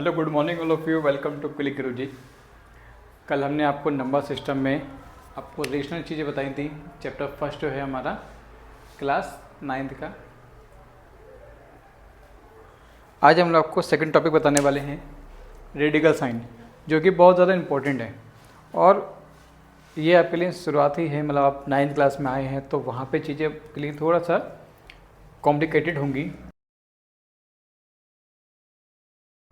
Hello good morning all of you, welcome to click Guruji. कल हमने आपको नंबर सिस्टम में आपको रेशनल चीज़ें बताई थी। चैप्टर फर्स्ट जो है हमारा क्लास 9th का। आज हम लोग आपको सेकंड टॉपिक बताने वाले हैं, रेडिकल साइन, जो कि बहुत ज़्यादा इम्पोर्टेंट है। और ये आपके लिए शुरुआत ही है, मतलब आप 9th क्लास में आए हैं तो वहाँ पे चीज़ें आपके लिए थोड़ा सा कॉम्प्लिकेटेड होंगी,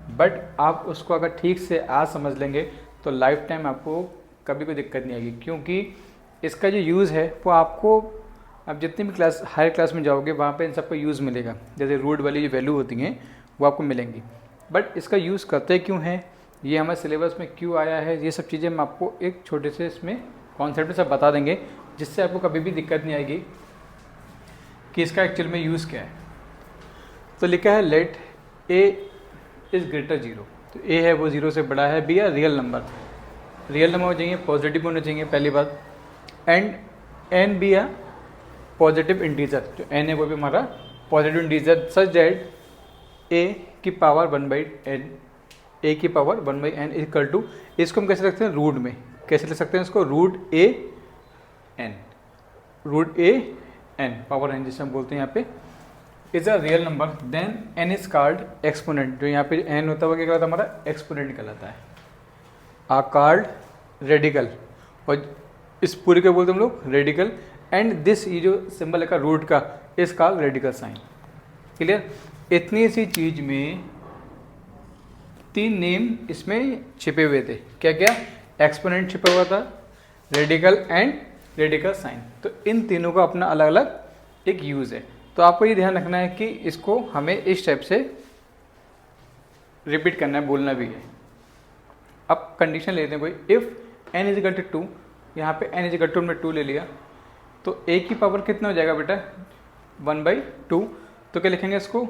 बट आप उसको अगर ठीक से आज समझ लेंगे तो लाइफ टाइम आपको कभी कोई दिक्कत नहीं आएगी। क्योंकि इसका जो यूज़ है वो आपको, आप जितनी भी क्लास हायर क्लास में जाओगे वहाँ पे इन सबका यूज़ मिलेगा। जैसे रूट वाली जो वैल्यू होती हैं वो आपको मिलेंगी, बट इसका यूज़ करते क्यों हैं, ये हमारे सिलेबस में क्यों आया है, ये सब चीज़ें हम आपको एक छोटे से इसमें कॉन्सेप्ट में सब बता देंगे, जिससे आपको कभी भी दिक्कत नहीं आएगी कि इसका एक्चुअल में यूज़ क्या है। तो लिखा है लेट ए इज़ ग्रेटर 0। तो ए है वो 0 से बड़ा है, बी है रियल नंबर। रियल नंबर हो चाहिए, पॉजिटिव होने चाहिए पहली बात, एंड एन बी है पॉजिटिव इंटीजर। जो एन है वो भी हमारा पॉजिटिव इंटीजर, सच दैट ए की पावर 1/n, ए की पावर 1/n इक्वल टू, इसको हम कैसे रखते हैं रूट में, कैसे लिख सकते हैं इसको, root A N, root A N power N जिसे हम बोलते हैं यहाँ पे, is a real number. Then N is called exponent. जो यहाँ पे एन होता है वो क्या कहलाता है, हमारा एक्सपोनेंट कहलाता है। आ कॉल्ड रेडिकल, और इस पूरे को बोलते हैं हम लोग रेडिकल। एंड दिस, ये जो सिंबल है का रूट का, is called radical sign. Clear. इतनी सी चीज में 3 नेम इसमें छिपे हुए थे। क्या क्या? एक्सपोनेंट छिपा हुआ था, रेडिकल एंड रेडिकल साइन। तो इन तीनों का अपना अलग अलग एक यूज़ है। तो आपको ये ध्यान रखना है कि इसको हमें इस टाइप से रिपीट करना है, बोलना भी है। अब कंडीशन लेते हैं कोई, if n is equal to 2, यहाँ पे n इज इक्वल टू हमने 2 ले लिया, तो a की पावर कितना हो जाएगा बेटा, 1/2। तो क्या लिखेंगे इसको,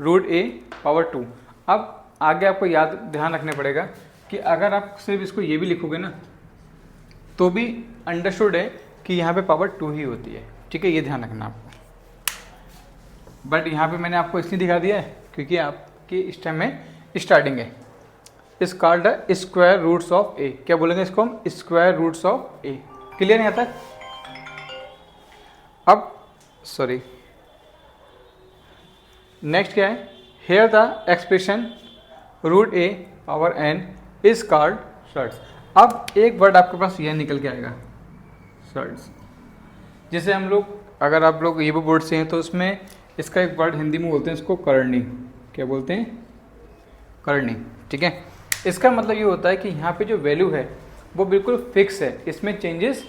रूट a पावर 2। अब आगे आपको याद ध्यान रखना पड़ेगा कि अगर आप सिर्फ इसको ये भी लिखोगे ना तो भी अंडरस्टूड है कि यहाँ पे पावर 2 ही होती है। ठीक है, ये ध्यान रखना आपको। बट यहाँ पे मैंने आपको इसलिए दिखा दिया है क्योंकि आपकी इस टाइम में स्टार्टिंग है। Is called square roots of a. क्या बोलेंगे इसको हम, square roots of a. Clear है यहाँ तक? अब सॉरी, नेक्स्ट क्या है, here the expression root a power n is called surds. अब एक वर्ड आपके पास यह निकल के आएगा, सर्ट्स, जिसे हम लोग, अगर आप लोग ये भी बोर्ड से हैं तो उसमें इसका एक वर्ड हिंदी में बोलते हैं इसको करनी। क्या बोलते हैं? करनी। ठीक है, इसका मतलब ये होता है कि यहाँ पे जो वैल्यू है वो बिल्कुल फिक्स है, इसमें चेंजेस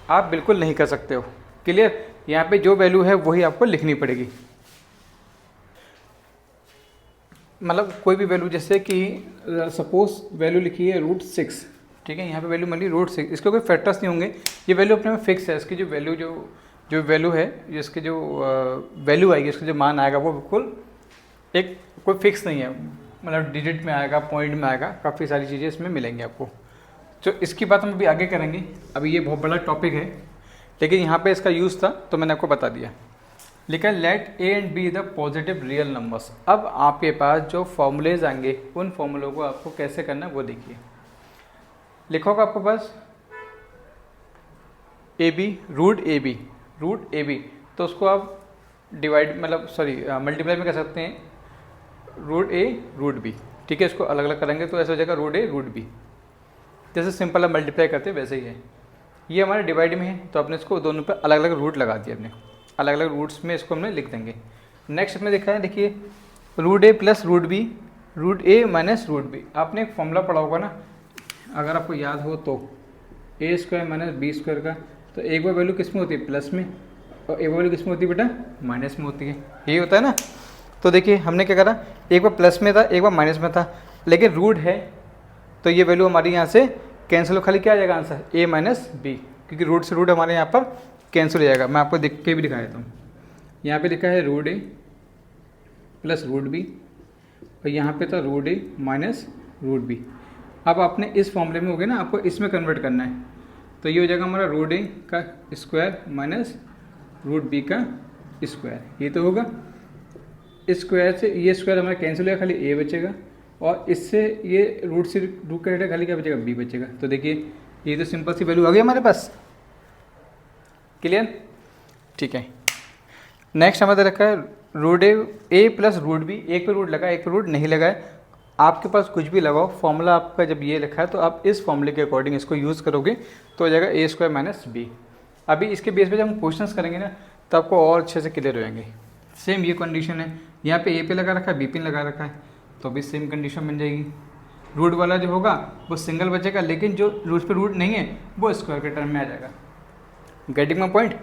आप बिल्कुल नहीं कर सकते हो। क्लियर। यहाँ पे जो वैल्यू है वही आपको लिखनी पड़ेगी। मतलब कोई भी वैल्यू, जैसे कि सपोज वैल्यू लिखी है √6, ठीक है, यहाँ पे वैल्यू मिली √6, इसके कोई फैक्टर्स नहीं होंगे, ये वैल्यू अपने में फिक्स है। इसकी जो वैल्यू जो वैल्यू है, जिसके जो वैल्यू आएगी, इसका जो मान आएगा वो बिल्कुल एक कोई फिक्स नहीं है, मतलब डिजिट में आएगा, पॉइंट में आएगा, काफ़ी सारी चीज़ें इसमें मिलेंगी आपको। तो इसकी बात हम अभी आगे करेंगे, अभी ये बहुत बड़ा टॉपिक है, लेकिन यहाँ पे इसका यूज़ था तो मैंने आपको बता दिया। लेकिन let A and B the positive real numbers. अब आपके पास जो फॉर्मूलेज आएंगे उन फॉर्मूलों को आपको कैसे करना है वो देखिए। लिखोगे आपके पास a b, root a b, तो उसको आप डिवाइड, मतलब सॉरी मल्टीप्लाई में कर सकते हैं, रूट ए रूट बी। ठीक है, इसको अलग अलग करेंगे तो ऐसा हो जाएगा रूट ए रूट बी। जैसे सिंपल हम मल्टीप्लाई करते हैं वैसे ही है। ये हमारे डिवाइड में है तो आपने इसको दोनों पे अलग अलग रूट लगा दिया, अपने अलग अलग रूट्स में इसको हमने लिख देंगे। नेक्स्ट में देखा है, देखिए रूट ए प्लस रूट बी, रूट ए माइनस रूट बी। आपने एक फॉर्मूला पढ़ा होगा ना, अगर आपको याद हो तो, a square minus B square का, तो एक बार वैल्यू किस में होती है, प्लस में, और एक बार वैल्यू किस में होती है बेटा, माइनस में होती है। यही होता है ना। तो देखिए हमने क्या करा, एक बार प्लस में था, एक बार माइनस में था, लेकिन रूट है तो ये वैल्यू हमारी यहाँ से कैंसिल हो, खाली क्या आ जाएगा आंसर, ए माइनस बी, क्योंकि रूट से रूट हमारे यहाँ पर कैंसिल हो जाएगा। मैं आपको देख के भी दिखा देता हूँ। यहाँ पे लिखा है रूट ए प्लस रूट बी, और यहाँ पे था रूट ए माइनस रूट बी। अब आपने इस फॉर्मूले में हो गया ना, आपको इसमें कन्वर्ट करना है, तो ये हो जाएगा हमारा रूट ए का स्क्वायर माइनस रूट बी का स्क्वायर। ये तो होगा, स्क्वायर से ये स्क्वायर हमारा कैंसिल होगा, खाली ए बचेगा, और इससे ये रूट से रूट करेगा, खाली क्या बचेगा, बी बचेगा। तो देखिए ये तो सिंपल सी वैल्यू आ गई हमारे पास। क्लियर? ठीक है। नेक्स्ट हमारे रखा है रूट ए प्लस रूट बी। एक पे रूट लगा, एक पे रूट नहीं लगा है। आपके पास कुछ भी लगाओ, फॉर्मूला आपका जब ये लिखा है तो आप इस फॉर्मूले के अकॉर्डिंग इसको यूज़ करोगे तो हो जाएगा ए स्क्वायर माइनस बी। अभी इसके बेस पे जब हम क्वेश्चंस करेंगे ना तो आपको और अच्छे से क्लियर हो जाएंगे। सेम ये कंडीशन है, यहाँ पे ए पे लगा रखा है, बी पे लगा रखा है, तो भी सेम कंडीशन बन जाएगी। रूट वाला जो होगा वो सिंगल बचेगा, लेकिन जो रूट पे रूट नहीं है वो स्क्वायर के टर्म में आ जाएगा। Getting my point?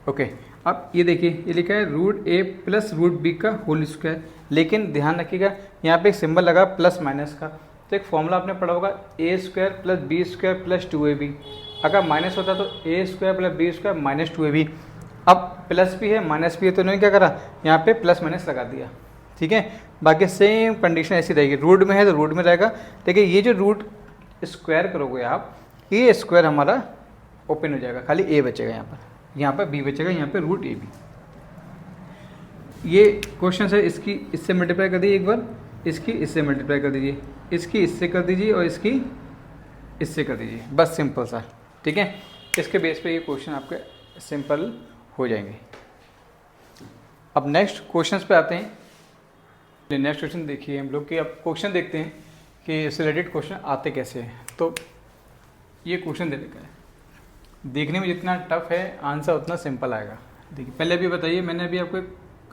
ओके। अब ये देखिए ये लिखा है रूट ए प्लस रूट बी का होल स्क्वायर, लेकिन ध्यान रखिएगा यहाँ पे एक सिंबल लगा प्लस माइनस का। तो एक फॉर्मूला आपने पढ़ा होगा a square plus b square plus 2ab। अगर माइनस होता तो a square plus b square minus 2ab। अब प्लस भी है माइनस भी है तो इन्होंने क्या करा, यहाँ पे प्लस माइनस लगा दिया। ठीक है, बाकी सेम कंडीशन ऐसी रहेगी। रूट में है तो रूट में रहेगा, लेकिन ये जो रूट स्क्वायर करोगे आप, ये स्क्वायर हमारा ओपन हो जाएगा, खाली ए बचेगा यहाँ पर बी बचेगा, यहाँ पे रूट ए बी। ये क्वेश्चन है, इसकी इससे मल्टीप्लाई कर दीजिए एक बार, इसकी इससे मल्टीप्लाई कर दीजिए, इसकी इससे कर दीजिए और इसकी इससे कर दीजिए, बस सिंपल सा। ठीक है, इसके बेस पे ये क्वेश्चन आपके सिंपल हो जाएंगे। अब नेक्स्ट क्वेश्चंस पे आते हैं। नेक्स्ट क्वेश्चन देखिए हम लोग कि अब क्वेश्चन देखते हैं कि इससे रिलेटेड क्वेश्चन आते कैसे हैं। तो ये क्वेश्चन दे रखा है, देखने में जितना टफ है आंसर उतना सिंपल आएगा। देखिए पहले अभी बताइए, मैंने अभी आपको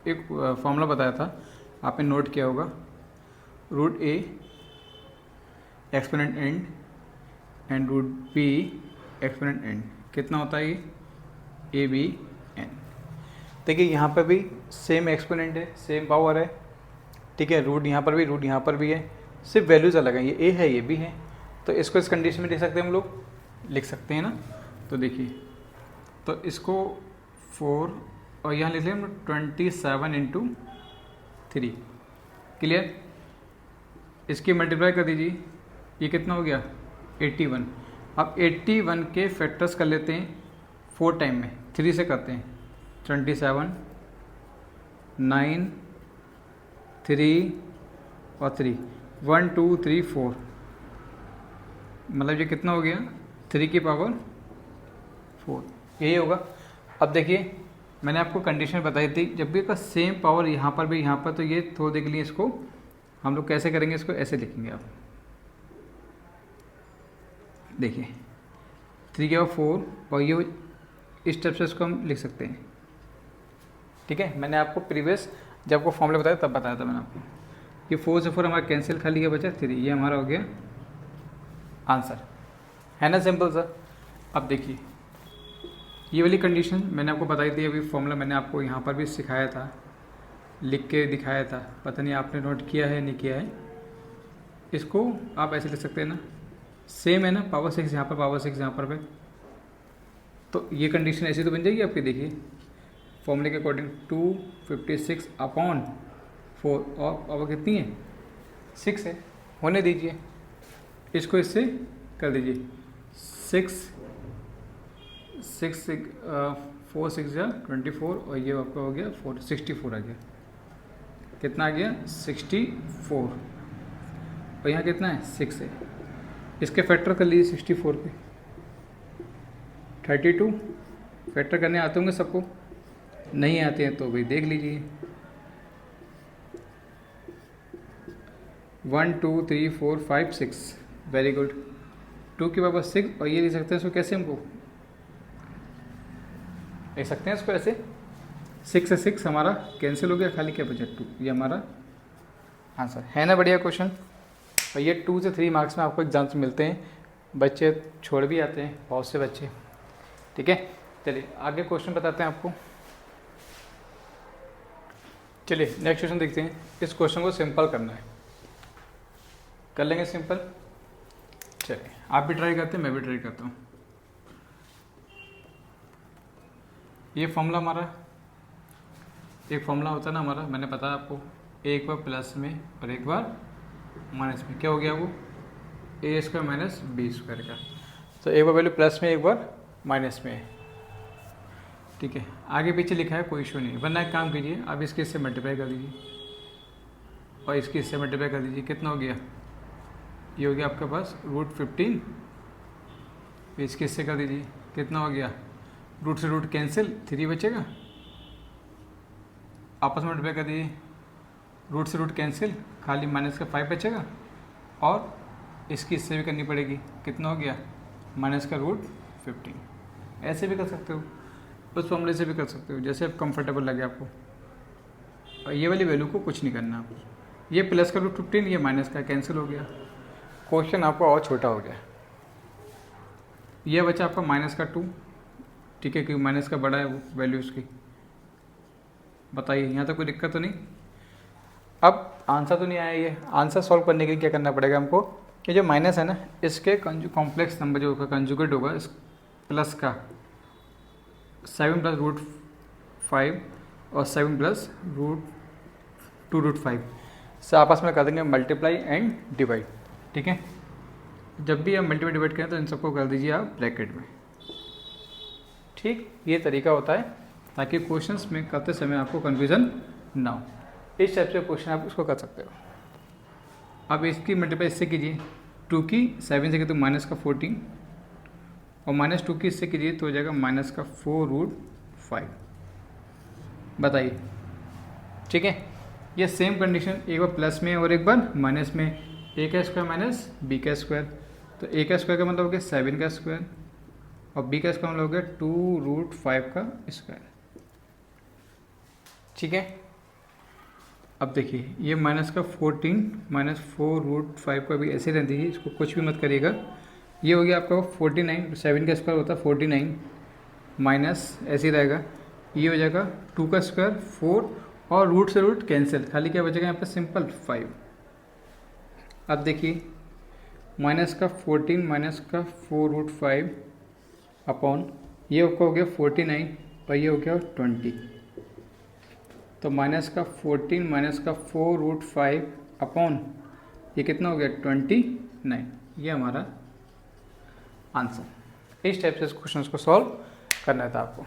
एक फॉर्मूला बताया था, आपने नोट किया होगा, root A exponent N and root B exponent N. कितना होता है ये, ए बी एन। देखिए यहाँ पर भी सेम एक्सपोनेंट है, सेम पावर है। ठीक है, रूट यहाँ पर भी है, सिर्फ वैल्यूज़ अलग हैं, ये ए है ये भी है। तो इसको इस कंडीशन में लिख सकते हैं, हम लोग लिख सकते हैं ना। तो देखिए, तो इसको 4 और यहाँ लिख लें हम 27/3। क्लियर? इसकी मल्टीप्लाई कर दीजिए, ये कितना हो गया 81। अब 81 के फैक्टर्स कर लेते हैं 4 टाइम में, 3 से करते हैं, 27, 9, 3 और 3, 1 2 3 4, मतलब ये कितना हो गया 3 की पावर 4, यही होगा। अब देखिए मैंने आपको कंडीशन बताई थी, जब भी का सेम पावर यहाँ पर भी यहाँ पर, तो ये थोड़ा देख लिए, इसको हम लोग कैसे करेंगे, इसको ऐसे लिखेंगे आप। देखिए 3 की पावर 4 और ये इस टाइप से इसको हम लिख सकते हैं। ठीक है, मैंने आपको प्रीवियस जब आपको फॉर्मूला बताया तब बताया था मैंने आपको। ये 4 से 4 हमारा कैंसिल, खाली क्या बचा 3, ये हमारा हो गया आंसर, है ना, सिंपल सा। अब देखिए ये वाली कंडीशन मैंने आपको बताई थी, अभी फॉर्मूला मैंने आपको यहाँ पर भी सिखाया था, लिख के दिखाया था, पता नहीं आपने नोट किया है नहीं किया है। इसको आप ऐसे लिख सकते हैं ना, सेम है ना, पावर 6 यहाँ पर, पावर 6 यहाँ पर तो ये कंडीशन ऐसी तो बन जाएगी आपकी। देखिए फॉर्मूले के अकॉर्डिंग 256/4 और पावर कितनी है 6 है, होने दीजिए, इसको इससे कर दीजिए 4 6 24 और ये आपका हो गया 64 आ गया। कितना आ गया 64, और यहाँ कितना है 6 है। इसके फैक्टर कर लीजिए 64 के, 32 फैक्टर करने आते होंगे सबको, नहीं आते हैं तो भाई देख लीजिए। 1 2 3 4 5 6, वेरी गुड। 2 की पावर 6, और ये लिख सकते हैं इसको कैसे, हमको लिख सकते हैं इसको ऐसे, 6 से 6 हमारा कैंसिल हो गया, खाली क्या बचा 2, ये हमारा आंसर है ना। बढ़िया क्वेश्चन। और ये 2 से 3 मार्क्स में आपको एग्जाम से मिलते हैं, बच्चे छोड़ भी आते हैं बहुत से बच्चे। ठीक है, चलिए आगे क्वेश्चन बताते हैं आपको। चलिए नेक्स्ट क्वेश्चन देखते हैं। इस क्वेश्चन को सिंपल करना है, कर लेंगे सिंपल। चलिए आप भी ट्राई करते हैं, मैं भी ट्राई करता हूँ। ये फॉर्मूला हमारा, एक फॉर्मूला होता है ना हमारा, मैंने बताया आपको, एक बार प्लस में और एक बार माइनस में, क्या हो गया वो ए स्क्वायर माइनस बी स्क्वायर का। तो एक बार वैल्यू प्लस में, एक बार माइनस में। ठीक है, आगे पीछे लिखा है कोई इशू नहीं, वरना एक काम कीजिए आप इसके इससे मल्टीप्लाई कर दीजिए। और इसकी इससे मल्टीप्लाई कर दीजिए, कितना हो गया, ये हो गया आपके पास √15। इसके इससे कर दीजिए, कितना हो गया, रूट से रूट कैंसिल, 3 बचेगा, आपस में मल्टीप्लाई कर दीजिए, रूट से रूट कैंसिल, खाली माइनस का 5 बचेगा, और इसकी इससे भी करनी पड़ेगी, कितना हो गया, माइनस का √15। ऐसे भी कर सकते हो, उस फॉर्मूले से भी कर सकते हो, जैसे अब कंफर्टेबल लगे आपको। और ये वाली वैल्यू को कुछ नहीं करना आपको, ये प्लस का √15, ये माइनस का कैंसिल हो गया, क्वेश्चन आपका और छोटा हो गया। ये बचा आपका माइनस का 2, ठीक है, क्योंकि माइनस का बड़ा है वो वैल्यू उसकी। बताइए यहाँ तक कोई दिक्कत तो नहीं। अब आंसर तो नहीं आया, ये आंसर सॉल्व करने के लिए क्या करना पड़ेगा हमको, कि जो माइनस है ना, इसके कॉम्प्लेक्स नंबर जो होगा, कंजुगेट होगा इस प्लस का, 7 + √5 और 7 + √2√5 से आपस में कर देंगे मल्टीप्लाई एंड डिवाइड। ठीक है, जब भी आप मल्टीप्लाई डिवाइड करें तो इन सबको कर दीजिए आप ब्रैकेट में। ठीक, ये तरीका होता है ताकि क्वेश्चंस में करते समय आपको कन्फ्यूज़न ना हो। इस टाइप से क्वेश्चन आप उसको कर सकते हो। अब इसकी मल्टीप्लाई इससे कीजिए, 2 की 7 से कीजिए तो -14, और -2 की इससे कीजिए तो हो जाएगा -4√5। बताइए, ठीक है। ये सेम कंडीशन एक बार प्लस में और एक बार माइनस में, a का स्क्वायर माइनस b का स्क्वायर, तो a का स्क्वायर का मतलब हो गया 7 का स्क्वायर, और b का स्क्वायर मतलब हो गया 2√5 का स्क्वायर। ठीक है, अब देखिए ये माइनस का 14 -4√5 का भी ऐसे रहती है, इसको कुछ भी मत करिएगा। ये हो गया आपका 49, 7 का स्क्वायर होता है 49, माइनस ऐसे ही रहेगा, ये हो जाएगा 2 का स्क्वायर 4, और रूट से रूट कैंसिल, खाली क्या बचेगा यहाँ पे, सिंपल 5। अब देखिए माइनस का 14 माइनस का 4√5 अपॉन, ये हो गया 49 और ये हो गया 20, तो माइनस का 14 माइनस का 4√5 अपॉन ये कितना हो गया 29। ये हमारा आंसर। इस टाइप से इस क्वेश्चन को सॉल्व करना था आपको।